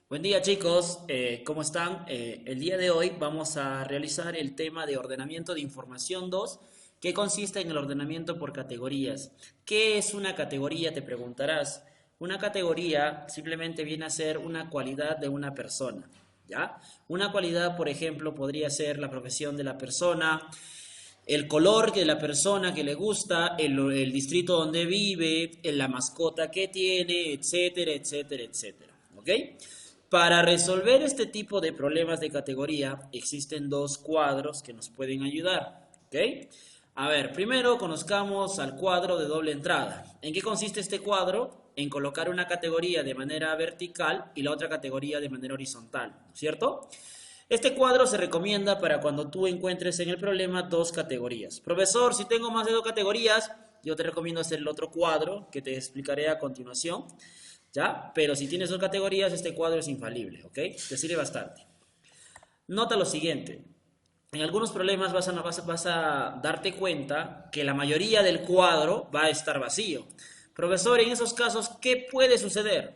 Buen día chicos, ¿cómo están? El día de hoy vamos a realizar el tema de ordenamiento de información 2, que consiste en el ordenamiento por categorías. ¿Qué es una categoría? Te preguntarás. Una categoría simplemente viene a ser una cualidad de una persona, ¿ya? Una cualidad, por ejemplo, podría ser la profesión de la persona, el color de la persona que le gusta, el distrito donde vive, la mascota que tiene, etcétera, etcétera, etcétera. ¿Ok? Para resolver este tipo de problemas de categoría, existen dos cuadros que nos pueden ayudar. ¿Ok? A ver, primero conozcamos al cuadro de doble entrada. ¿En qué consiste este cuadro? En colocar una categoría de manera vertical y la otra categoría de manera horizontal, ¿cierto? Este cuadro se recomienda para cuando tú encuentres en el problema dos categorías. Profesor, si tengo más de dos categorías, yo te recomiendo hacer el otro cuadro que te explicaré a continuación, ¿ya? Pero si tienes dos categorías, este cuadro es infalible, ¿ok? Te sirve bastante. Nota lo siguiente. En algunos problemas vas a darte cuenta que la mayoría del cuadro va a estar vacío. Profesor, en esos casos, ¿qué puede suceder?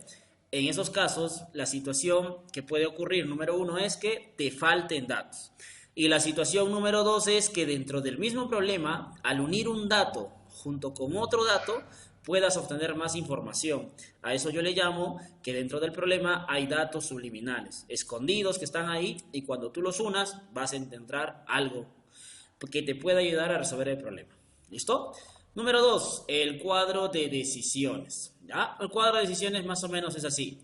En esos casos, la situación que puede ocurrir, número uno, es que te falten datos. Y la situación número dos es que dentro del mismo problema, al unir un dato junto con otro dato, puedas obtener más información. A eso yo le llamo que dentro del problema hay datos subliminales, escondidos que están ahí y cuando tú los unas vas a encontrar algo que te pueda ayudar a resolver el problema. ¿Listo? Número 2, el cuadro de decisiones. ¿Ya? El cuadro de decisiones más o menos es así.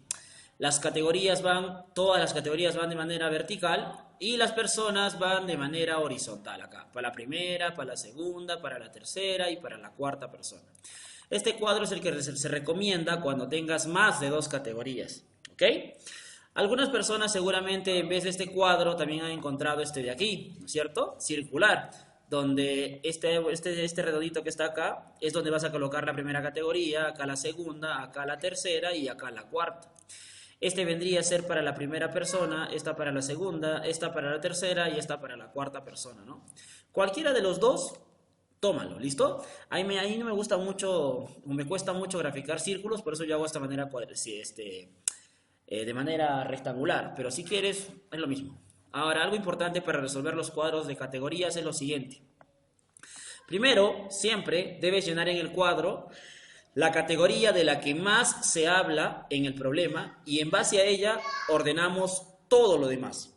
Todas las categorías van de manera vertical y las personas van de manera horizontal acá. Para la primera, para la segunda, para la tercera y para la cuarta persona. Este cuadro es el que se recomienda cuando tengas más de dos categorías. ¿Ok? Algunas personas seguramente en vez de este cuadro también han encontrado este de aquí, ¿no es cierto? Circular, donde este redondito que está acá es donde vas a colocar la primera categoría, acá la segunda, acá la tercera y acá la cuarta. Este vendría a ser para la primera persona, esta para la segunda, esta para la tercera y esta para la cuarta persona, ¿no? Cualquiera de los dos, tómalo, ¿listo? Ahí no me gusta mucho, me cuesta mucho graficar círculos, por eso yo hago esta manera de manera rectangular, pero si quieres, es lo mismo. Ahora, algo importante para resolver los cuadros de categorías es lo siguiente. Primero, siempre debes llenar en el cuadro la categoría de la que más se habla en el problema y en base a ella ordenamos todo lo demás.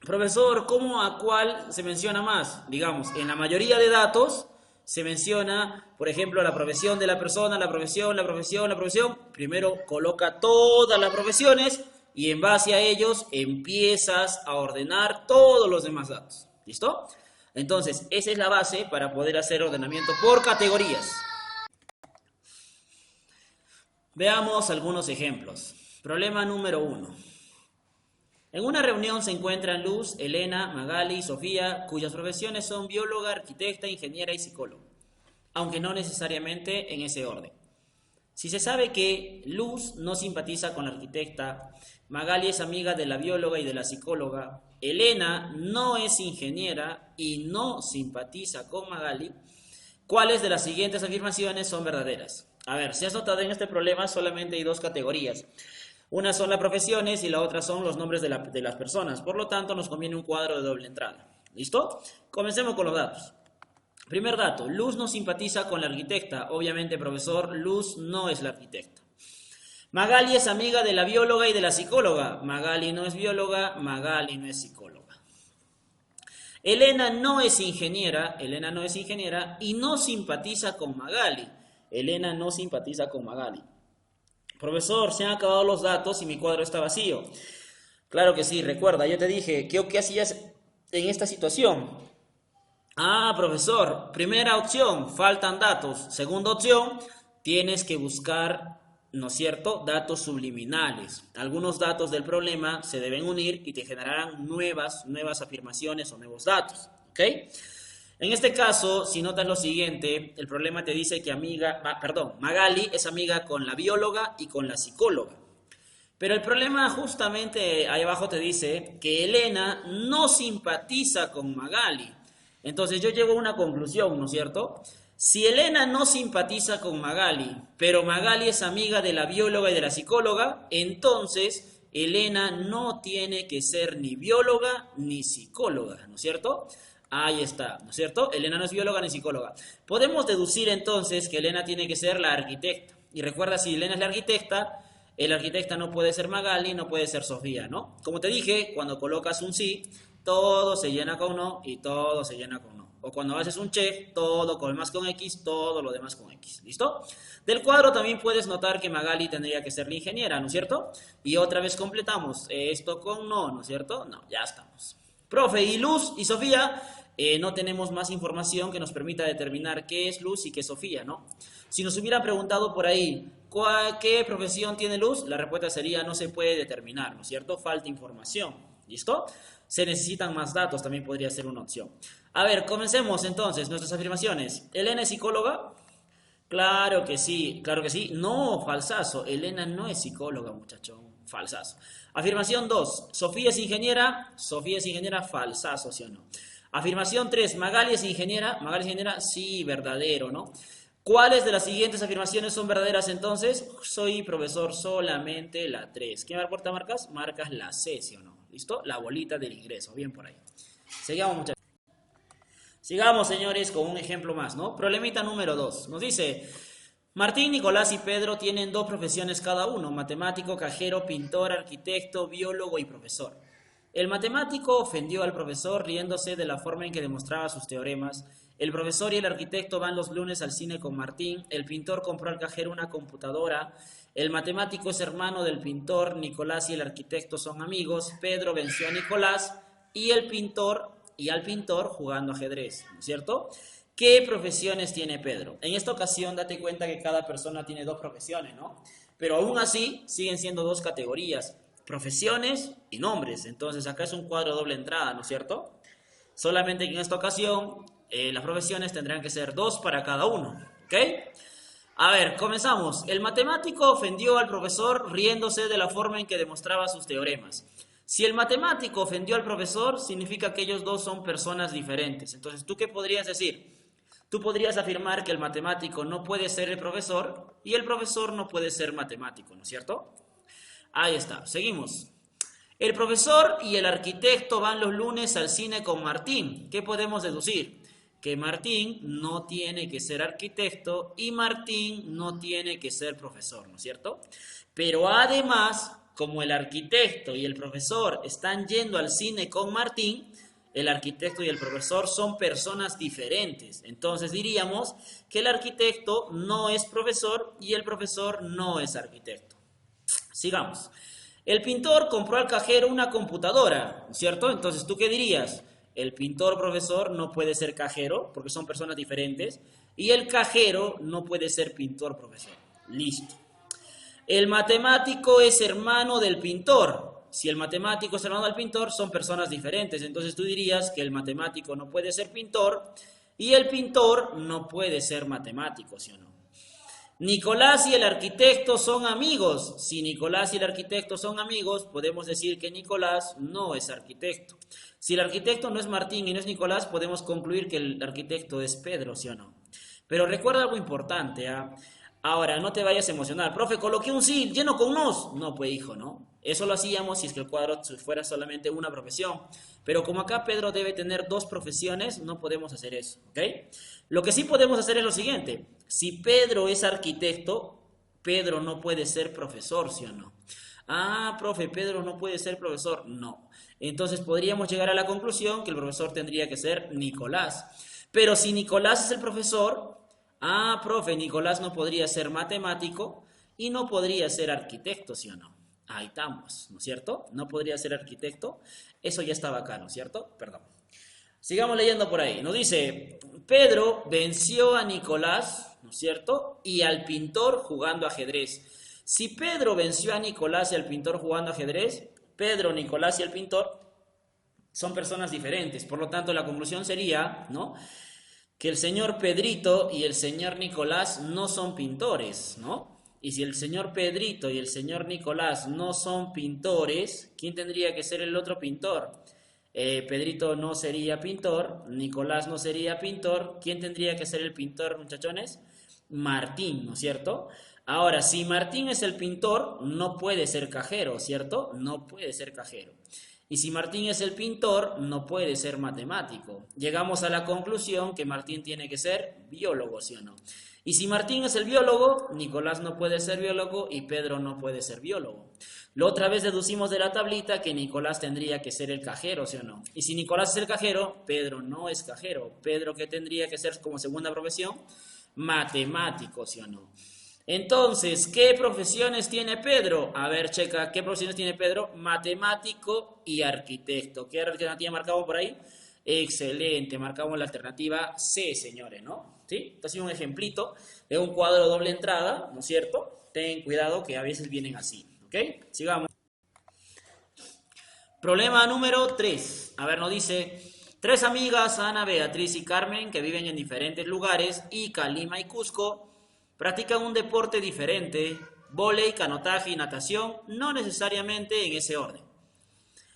Profesor, ¿cómo a cuál se menciona más? Digamos, en la mayoría de datos se menciona, por ejemplo, la profesión de la persona, la profesión, la profesión, la profesión. Primero coloca todas las profesiones y en base a ellos empiezas a ordenar todos los demás datos. ¿Listo? Entonces, esa es la base para poder hacer ordenamiento por categorías. Veamos algunos ejemplos. Problema número 1. En una reunión se encuentran Luz, Elena, Magali y Sofía, cuyas profesiones son bióloga, arquitecta, ingeniera y psicóloga, aunque no necesariamente en ese orden. Si se sabe que Luz no simpatiza con la arquitecta, Magali es amiga de la bióloga y de la psicóloga, Elena no es ingeniera y no simpatiza con Magali, ¿cuáles de las siguientes afirmaciones son verdaderas? A ver, si has notado en este problema solamente hay dos categorías. Una son las profesiones y la otra son los nombres de las personas. Por lo tanto, nos conviene un cuadro de doble entrada. ¿Listo? Comencemos con los datos. Primer dato, Luz no simpatiza con la arquitecta. Obviamente, profesor, Luz no es la arquitecta. Magali es amiga de la bióloga y de la psicóloga. Magali no es bióloga, Magali no es psicóloga. Elena no es ingeniera y no simpatiza con Magali. Elena no simpatiza con Magali. Profesor, se han acabado los datos y mi cuadro está vacío. Claro que sí, recuerda, yo te dije, ¿qué hacías en esta situación? Ah, profesor, primera opción, faltan datos. Segunda opción, tienes que buscar, ¿no es cierto?, datos subliminales. Algunos datos del problema se deben unir y te generarán nuevas afirmaciones o nuevos datos, ¿ok? En este caso, si notas lo siguiente, el problema te dice que Magali es amiga con la bióloga y con la psicóloga. Pero el problema justamente ahí abajo te dice que Elena no simpatiza con Magali. Entonces yo llego a una conclusión, ¿no es cierto? Si Elena no simpatiza con Magali, pero Magali es amiga de la bióloga y de la psicóloga, entonces Elena no tiene que ser ni bióloga ni psicóloga, ¿no es cierto? Ahí está, ¿no es cierto? Elena no es bióloga ni psicóloga. Podemos deducir entonces que Elena tiene que ser la arquitecta. Y recuerda, si Elena es la arquitecta, el arquitecta no puede ser Magali, no puede ser Sofía, ¿no? Como te dije, cuando colocas un sí, todo se llena con no y todo se llena con no. O cuando haces un check, todo con más con X, todo lo demás con X. ¿Listo? Del cuadro también puedes notar que Magali tendría que ser la ingeniera, ¿no es cierto? Y otra vez completamos esto con no, ¿no es cierto? No, ya estamos. Profe, y Luz y Sofía, no tenemos más información que nos permita determinar qué es Luz y qué es Sofía, ¿no? Si nos hubieran preguntado por ahí, ¿qué profesión tiene Luz? La respuesta sería no se puede determinar, ¿no es cierto? Falta información, ¿listo? Se necesitan más datos, también podría ser una opción. A ver, comencemos entonces nuestras afirmaciones. ¿Elena es psicóloga? Claro que sí, claro que sí. No, falsazo. Elena no es psicóloga, muchacho. Falsazo. Afirmación 2. ¿Sofía es ingeniera? Sofía es ingeniera, falsazo, ¿sí o no? Afirmación 3. ¿Magali es ingeniera? Magali es ingeniera, sí, verdadero, ¿no? ¿Cuáles de las siguientes afirmaciones son verdaderas entonces? Soy profesor solamente la 3. ¿Qué puerta marcas? Marcas la C, ¿sí o no? ¿Listo? La bolita del ingreso. Bien por ahí. Sigamos, muchachos. Sigamos, señores, con un ejemplo más, ¿no? Problemita número 2. Nos dice, Martín, Nicolás y Pedro tienen 2 profesiones cada uno, matemático, cajero, pintor, arquitecto, biólogo y profesor. El matemático ofendió al profesor riéndose de la forma en que demostraba sus teoremas. El profesor y el arquitecto van los lunes al cine con Martín. El pintor compró al cajero una computadora. El matemático es hermano del pintor. Nicolás y el arquitecto son amigos. Pedro venció a Nicolás y al pintor jugando ajedrez, ¿no es cierto? ¿Qué profesiones tiene Pedro? En esta ocasión date cuenta que cada persona tiene 2 profesiones, ¿no? Pero aún así siguen siendo 2 categorías, profesiones y nombres. Entonces acá es un cuadro doble entrada, ¿no es cierto? Solamente que en esta ocasión las profesiones tendrán que ser 2 para cada uno, ¿ok? A ver, comenzamos. El matemático ofendió al profesor riéndose de la forma en que demostraba sus teoremas. Si el matemático ofendió al profesor, significa que ellos 2 son personas diferentes. Entonces, ¿tú qué podrías decir? Tú podrías afirmar que el matemático no puede ser el profesor y el profesor no puede ser matemático, ¿no es cierto? Ahí está, seguimos. El profesor y el arquitecto van los lunes al cine con Martín. ¿Qué podemos deducir? Que Martín no tiene que ser arquitecto y Martín no tiene que ser profesor, ¿no es cierto? Pero además, como el arquitecto y el profesor están yendo al cine con Martín, el arquitecto y el profesor son personas diferentes. Entonces diríamos que el arquitecto no es profesor y el profesor no es arquitecto. Sigamos. El pintor compró al cajero una computadora, ¿cierto? Entonces, ¿tú qué dirías? El pintor profesor no puede ser cajero porque son personas diferentes y el cajero no puede ser pintor profesor. Listo. El matemático es hermano del pintor. Si el matemático es hermano del pintor, son personas diferentes. Entonces tú dirías que el matemático no puede ser pintor y el pintor no puede ser matemático, ¿sí o no? Nicolás y el arquitecto son amigos. Si Nicolás y el arquitecto son amigos, podemos decir que Nicolás no es arquitecto. Si el arquitecto no es Martín y no es Nicolás, podemos concluir que el arquitecto es Pedro, ¿sí o no? Pero recuerda algo importante, ¿ah? Ahora, no te vayas a emocionar. Profe, coloqué un sí lleno con nos. No, pues hijo, ¿no? Eso lo hacíamos si es que el cuadro fuera solamente una profesión. Pero como acá Pedro debe tener 2 profesiones, no podemos hacer eso, ¿ok? Lo que sí podemos hacer es lo siguiente. Si Pedro es arquitecto, Pedro no puede ser profesor, ¿sí o no? Ah, profe, Pedro no puede ser profesor. No. Entonces podríamos llegar a la conclusión que el profesor tendría que ser Nicolás. Pero si Nicolás es el profesor, profe, Nicolás no podría ser matemático y no podría ser arquitecto, ¿sí o no? Ahí estamos, ¿no es cierto? No podría ser arquitecto. Eso ya estaba acá, ¿no es cierto? Perdón. Sigamos leyendo por ahí. Nos dice, Pedro venció a Nicolás, ¿no es cierto? Y al pintor jugando ajedrez. Si Pedro venció a Nicolás y al pintor jugando ajedrez, Pedro, Nicolás y el pintor son personas diferentes. Por lo tanto, la conclusión sería, ¿no?, que el señor Pedrito y el señor Nicolás no son pintores, ¿no? Y si el señor Pedrito y el señor Nicolás no son pintores, ¿quién tendría que ser el otro pintor? Pedrito no sería pintor, Nicolás no sería pintor. ¿Quién tendría que ser el pintor, muchachones? Martín, ¿no es cierto? Ahora, si Martín es el pintor, no puede ser cajero, ¿cierto? No puede ser cajero. Y si Martín es el pintor, no puede ser matemático. Llegamos a la conclusión que Martín tiene que ser biólogo, ¿sí o no? Y si Martín es el biólogo, Nicolás no puede ser biólogo y Pedro no puede ser biólogo. La otra vez deducimos de la tablita que Nicolás tendría que ser el cajero, ¿sí o no? Y si Nicolás es el cajero, Pedro no es cajero. Pedro, ¿qué tendría que ser como segunda profesión? Matemático, ¿sí o no? Entonces, ¿qué profesiones tiene Pedro? A ver, checa, ¿qué profesiones tiene Pedro? Matemático y arquitecto. ¿Qué alternativa marcamos por ahí? Excelente, marcamos la alternativa C, señores, ¿no? ¿Sí? Entonces, un ejemplito de un cuadro de doble entrada, ¿no es cierto? Ten cuidado que a veces vienen así, ¿ok? Sigamos. Problema número 3. A ver, nos dice, tres amigas, Ana, Beatriz y Carmen, que viven en diferentes lugares, Ica, Lima y Cusco, practican un deporte diferente, vóley, canotaje y natación, no necesariamente en ese orden.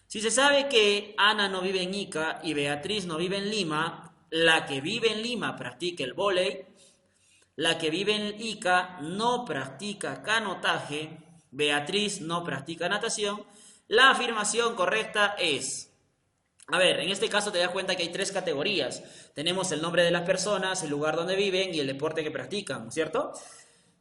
Si se sabe que Ana no vive en Ica y Beatriz no vive en Lima, la que vive en Lima practica el vóley, la que vive en Ica no practica canotaje, Beatriz no practica natación, la afirmación correcta es... A ver, en este caso te das cuenta que hay tres categorías. Tenemos el nombre de las personas, el lugar donde viven y el deporte que practican, ¿cierto?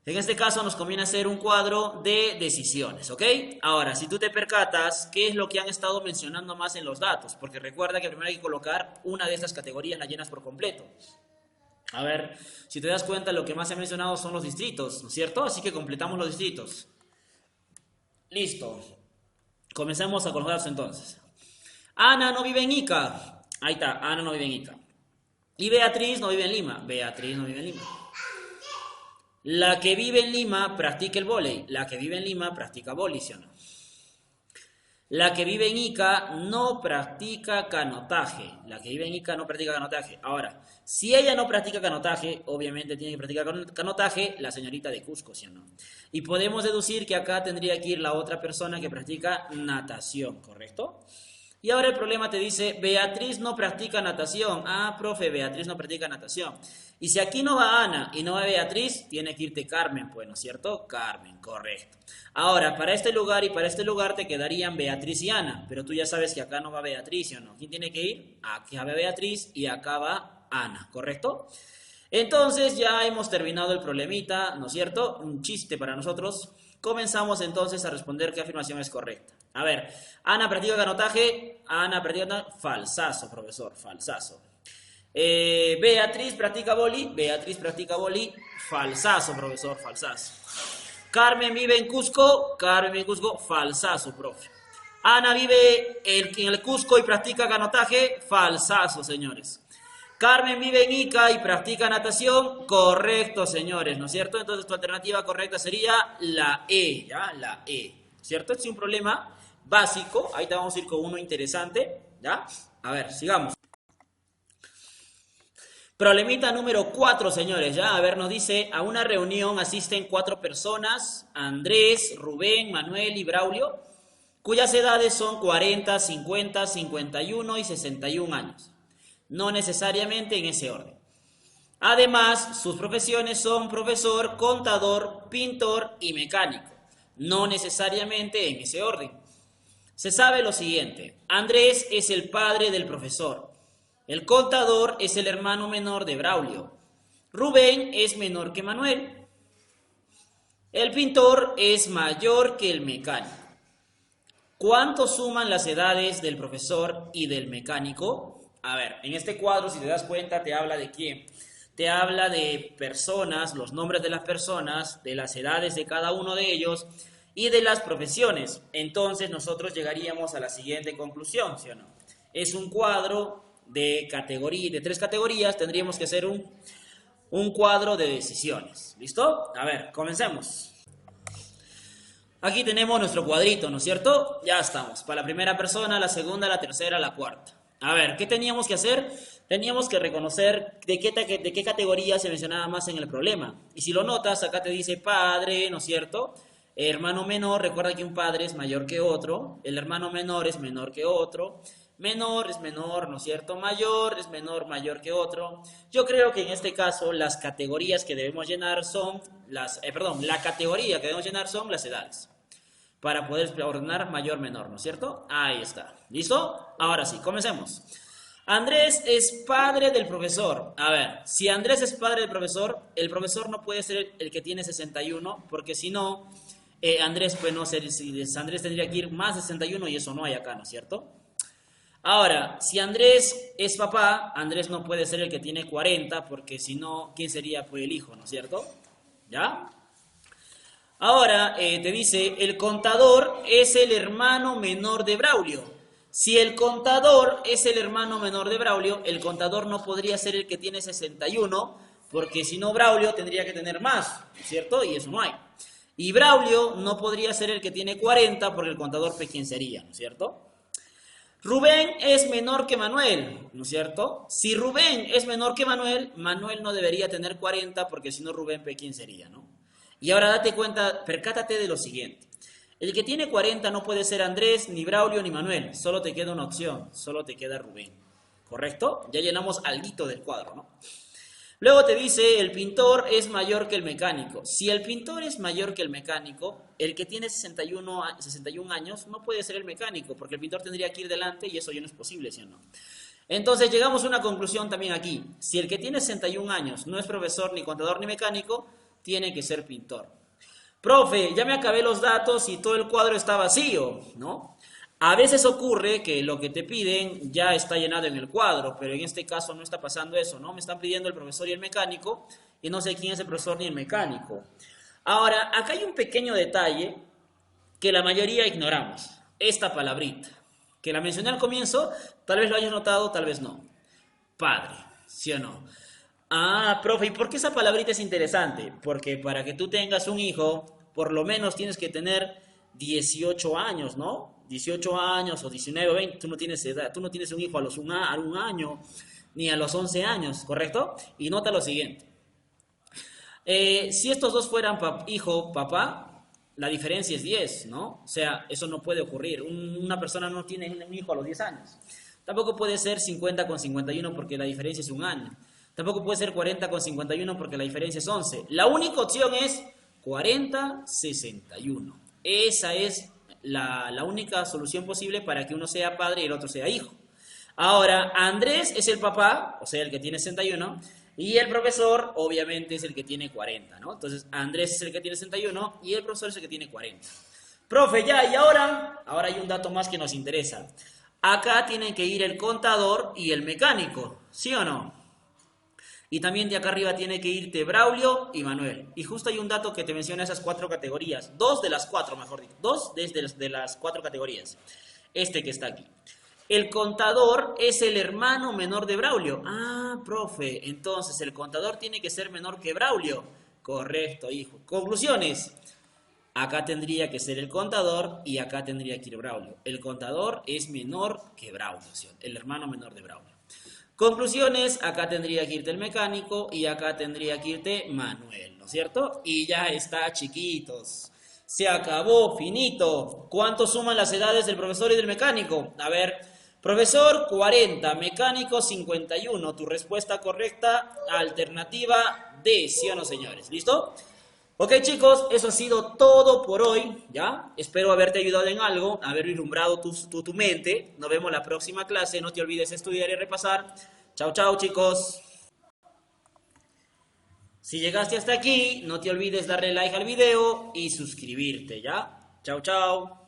En este caso nos conviene hacer un cuadro de decisiones, ¿ok? Ahora, si tú te percatas, ¿qué es lo que han estado mencionando más en los datos? Porque recuerda que primero hay que colocar una de estas categorías, las llenas por completo. A ver, si te das cuenta, lo que más se ha mencionado son los distritos, ¿no es cierto? Así que completamos los distritos. Listo. Comencemos a colocarlos entonces. Ana no vive en Ica. Ahí está, Ana no vive en Ica. Y Beatriz no vive en Lima. Beatriz no vive en Lima. La que vive en Lima practica el vóley. La que vive en Lima practica vóley, ¿sí o no? La que vive en Ica no practica canotaje. La que vive en Ica no practica canotaje. Ahora, si ella no practica canotaje, obviamente tiene que practicar canotaje la señorita de Cusco, ¿sí o no? Y podemos deducir que acá tendría que ir la otra persona que practica natación, ¿correcto? Y ahora el problema te dice, Beatriz no practica natación. Ah, profe, Beatriz no practica natación. Y si aquí no va Ana y no va Beatriz, tiene que irte Carmen, pues, ¿no es cierto? Carmen, correcto. Ahora, para este lugar y para este lugar te quedarían Beatriz y Ana, pero tú ya sabes que acá no va Beatriz, ¿sí o no? ¿Quién tiene que ir? Aquí va Beatriz y acá va Ana, ¿correcto? Entonces ya hemos terminado el problemita, ¿no es cierto? Un chiste para nosotros. Comenzamos entonces a responder qué afirmación es correcta. A ver, Ana practica canotaje, falsazo, profesor, falsazo. Beatriz practica boli, falsazo, profesor, falsazo. Carmen vive en Cusco, falsazo, profe. Ana vive en el Cusco y practica canotaje, falsazo, señores. Carmen vive en Ica y practica natación, correcto, señores, ¿no es cierto? Entonces tu alternativa correcta sería la E, ¿ya? La E, ¿cierto? Este es un problema básico, ahí te vamos a ir con uno interesante, ¿ya? A ver, sigamos. Problemita número 4, señores, ¿ya? A ver, nos dice, a una reunión asisten 4 personas, Andrés, Rubén, Manuel y Braulio, cuyas edades son 40, 50, 51 y 61 años. No necesariamente en ese orden. Además, sus profesiones son profesor, contador, pintor y mecánico. No necesariamente en ese orden. Se sabe lo siguiente. Andrés es el padre del profesor. El contador es el hermano menor de Braulio. Rubén es menor que Manuel. El pintor es mayor que el mecánico. ¿Cuánto suman las edades del profesor y del mecánico? A ver, en este cuadro, si te das cuenta, te habla de quién. Te habla de personas, los nombres de las personas, de las edades de cada uno de ellos y de las profesiones. Entonces nosotros llegaríamos a la siguiente conclusión, ¿sí o no? Es un cuadro de 3 categorías, tendríamos que hacer un cuadro de decisiones. ¿Listo? A ver, comencemos. Aquí tenemos nuestro cuadrito, ¿no es cierto? Ya estamos. Para la primera persona, la segunda, la tercera, la cuarta. A ver, ¿qué teníamos que hacer? Teníamos que reconocer de qué categoría se mencionaba más en el problema. Y si lo notas, acá te dice padre, ¿no es cierto? Hermano menor, recuerda que un padre es mayor que otro. El hermano menor es menor que otro. Menor es menor, ¿no es cierto? Mayor es menor, mayor que otro. Yo creo que en este caso las categorías que debemos llenar son la categoría que debemos llenar son las edades. Para poder ordenar mayor, menor, ¿no es cierto? Ahí está. ¿Listo? Ahora sí, comencemos. Andrés es padre del profesor. A ver, si Andrés es padre del profesor, el profesor no puede ser el que tiene 61, porque si no, Andrés puede no ser, Andrés tendría que ir más de 61 y eso no hay acá, ¿no es cierto? Ahora, si Andrés es papá, Andrés no puede ser el que tiene 40, porque si no, ¿quién sería pues el hijo, ¿no es cierto? ¿Ya? Ahora te dice, el contador es el hermano menor de Braulio. Si el contador es el hermano menor de Braulio, el contador no podría ser el que tiene 61, porque si no Braulio tendría que tener más, ¿cierto? Y eso no hay. Y Braulio no podría ser el que tiene 40, porque el contador, pues, ¿quién sería? ¿No es cierto? Rubén es menor que Manuel, ¿no es cierto? Si Rubén es menor que Manuel, Manuel no debería tener 40, porque si no Rubén, pues, ¿quién sería, no? Y ahora date cuenta, percátate de lo siguiente. El que tiene 40 no puede ser Andrés, ni Braulio, ni Manuel. Solo te queda una opción, solo te queda Rubén. ¿Correcto? Ya llenamos alguito del cuadro, ¿no? Luego te dice, el pintor es mayor que el mecánico. Si el pintor es mayor que el mecánico, el que tiene 61 años no puede ser el mecánico, porque el pintor tendría que ir delante y eso ya no es posible, ¿sí o no? Entonces llegamos a una conclusión también aquí. Si el que tiene 61 años no es profesor, ni contador, ni mecánico, tiene que ser pintor. Profe, ya me acabé los datos y todo el cuadro está vacío, ¿no? A veces ocurre que lo que te piden ya está llenado en el cuadro, pero en este caso no está pasando eso, ¿no? Me están pidiendo el profesor y el mecánico y no sé quién es el profesor ni el mecánico. Ahora, acá hay un pequeño detalle que la mayoría ignoramos. Esta palabrita, que la mencioné al comienzo, tal vez lo hayas notado, tal vez no. Padre, ¿sí o no? Ah, profe, ¿y por qué esa palabrita es interesante? Porque para que tú tengas un hijo, por lo menos tienes que tener 18 años, ¿no? 18 años o 19 o 20, tú no tienes edad, tú no tienes un hijo a un año, ni a los 11 años, ¿correcto? Y nota lo siguiente. Si estos dos fueran hijo, papá, la diferencia es 10, ¿no? O sea, eso no puede ocurrir. Una persona no tiene un hijo a los 10 años. Tampoco puede ser 50 con 51 porque la diferencia es un año. Tampoco puede ser 40 con 51 porque la diferencia es 11. La única opción es 40-61. Esa es la única solución posible para que uno sea padre y el otro sea hijo. Ahora, Andrés es el papá, o sea, el que tiene 61, y el profesor, obviamente, es el que tiene 40, ¿no? Entonces, Andrés es el que tiene 61 y el profesor es el que tiene 40. Profe, ya, y ahora hay un dato más que nos interesa. Acá tienen que ir el contador y el mecánico, ¿sí o no? Y también de acá arriba tiene que irte Braulio y Manuel. Y justo hay un dato que te menciona esas 4 categorías. 2 de las 4, mejor dicho. 2 de las 4 categorías. Este que está aquí. El contador es el hermano menor de Braulio. Ah, profe, entonces el contador tiene que ser menor que Braulio. Correcto, hijo. Conclusiones. Acá tendría que ser el contador y acá tendría que ir Braulio. El contador es menor que Braulio, ¿sí? El hermano menor de Braulio. Conclusiones, acá tendría que irte el mecánico y acá tendría que irte Manuel, ¿no es cierto? Y ya está, chiquitos. Se acabó, finito. ¿Cuánto suman las edades del profesor y del mecánico? A ver, profesor 40, mecánico 51. Tu respuesta correcta, alternativa D, ¿sí o no, señores? ¿Listo? Ok, chicos, eso ha sido todo por hoy, ¿ya? Espero haberte ayudado en algo, haber ilumbrado tu mente. Nos vemos la próxima clase. No te olvides estudiar y repasar. Chao, chao, chicos. Si llegaste hasta aquí, no te olvides darle like al video y suscribirte, ¿ya? Chao, chao.